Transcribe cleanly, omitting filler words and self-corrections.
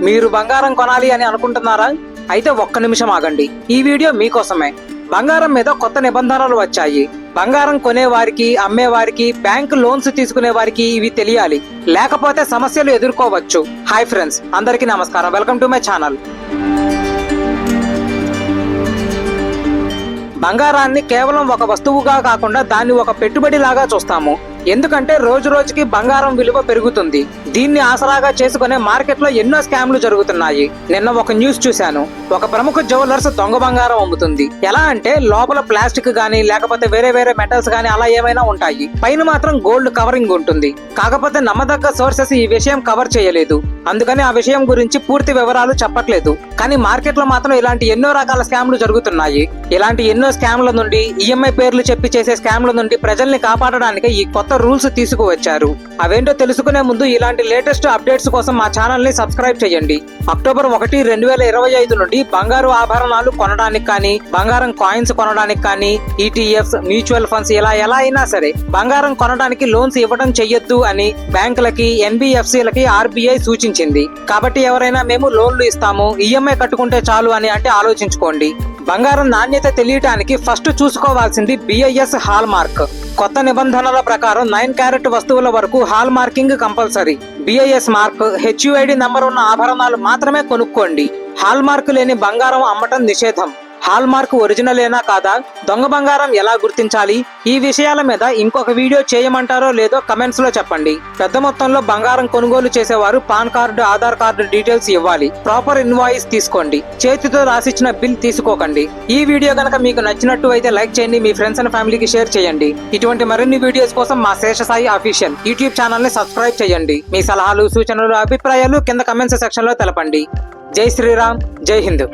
మీరు బంగారం కొనాలి అని అనుకుంటున్నారా? అయితే ఒక్క నిమిషం ఆగండి, ఈ వీడియో మీకోసమే. బంగారం మీద కొత్త నిబంధనలు వచ్చాయి. బంగారం కొనేవారికి, అమ్మేవారికి, బ్యాంక్ లోన్స్ తీసుకునే వారికి ఇవి తెలియాలి, లేకపోతే సమస్యలు ఎదుర్కోవచ్చు. హాయ్ ఫ్రెండ్స్, అందరికీ నమస్కారం. Welcome to my channel. బంగారాన్ని కేవలం ఒక వస్తువుగా కాకుండా దాన్ని ఒక పెట్టుబడి లాగా చూస్తాము. ఎందుకంటే రోజు రోజుకి బంగారం విలువ పెరుగుతుంది. దీన్ని ఆసరాగా చేసుకునే మార్కెట్ లో ఎన్నో స్కామ్లు జరుగుతున్నాయి. నిన్న ఒక న్యూస్ చూశాను. ఒక ప్రముఖ జ్యువెలర్స్ దొంగ బంగారం అమ్ముతుంది. ఎలా అంటే లోపల ప్లాస్టిక్ గానీ లేకపోతే వేరే వేరే మెటల్స్ గానీ అలా ఏమైనా ఉంటాయి, పైన మాత్రం గోల్డ్ కవరింగ్ ఉంటుంది. కాకపోతే నమ్మదగ్గ సోర్సెస్ ఈ విషయం కవర్ చేయలేదు, అందుకని ఆ విషయం గురించి పూర్తి వివరాలు చెప్పట్లేదు. కానీ మార్కెట్ లో మాత్రం ఇలాంటి ఎన్నో రకాల స్కామ్లు జరుగుతున్నాయి. ఇలాంటి ఎన్నో స్కామ్ల నుండి, ఈఎంఐ పేర్లు చెప్పి చేసే స్కామ్ల నుండి ప్రజల్ని కాపాడడానికి ఈ కొత్త రూల్స్ తీసుకువచ్చారు. అవేంటో తెలుసుకునే ముందు ఇలాంటి లేటెస్ట్ అప్డేట్స్ కోసం మా ఛానల్ ని సబ్స్క్రైబ్ చేయండి. అక్టోబర్ 1, 2025 నుండి బంగారు ఆభరణాలు కొనడానికి కానీ, బంగారం కాయిన్స్ కొనడానికి కానీ, ఈటీఎఫ్స్, మ్యూచువల్ ఫండ్స్ ఇలా ఎలా అయినా సరే బంగారం కొనడానికి లోన్స్ ఇవ్వడం చెయ్యొద్దు అని బ్యాంకులకి, ఎన్బిఎఫ్సిలకి ఆర్బీఐ సూచించింది. కాబట్టి ఎవరైనా మేము లోన్లు ఇస్తాము, ఈఎంఐ కట్టుకుంటే చాలు అని అంటే ఆలోచించుకోండి. బంగారం నాణ్యత తెలియటానికి ఫస్ట్ చూసుకోవాల్సింది బిఐఎస్ హాల్ మార్క్. కొత్త నిబంధనల ప్రకారం 9 క్యారెట్ వస్తువుల వరకు hall marking compulsory. BIS mark, HUID number ఉన్న ఆభరణాలు మాత్రమే కొనుక్కోండి. హాల్ మార్క్ లేని బంగారం అమ్మటం నిషేధం. హాల్ మార్క్ ఒరిజినలేనా కాదా, దొంగ బంగారం ఎలా గుర్తించాలి, ఈ విషయాల మీద ఇంకొక వీడియో చేయమంటారో లేదో కమెంట్స్ లో చెప్పండి. పెద్ద మొత్తంలో బంగారం కొనుగోలు చేసేవారు pan card, Aadhaar card details ఇవ్వాలి. ప్రాపర్ ఇన్వాయిస్ తీసుకోండి. చేతితో రాసిచ్చిన బిల్ తీసుకోకండి. ఈ వీడియో గనక మీకు నచ్చినట్టు అయితే లైక్ చేయండి, మీ ఫ్రెండ్స్ అండ్ ఫ్యామిలీకి షేర్ చేయండి. ఇటువంటి మరిన్ని వీడియోస్ కోసం మా శేషసాయి అఫీషియల్ యూట్యూబ్ ఛానల్ ని సబ్స్క్రైబ్ చేయండి. మీ సలహాలు, సూచనలు, అభిప్రాయాలు కింద కమెంట్స్ సెక్షన్ లో తెలపండి. జై శ్రీరామ్, జై హింద్.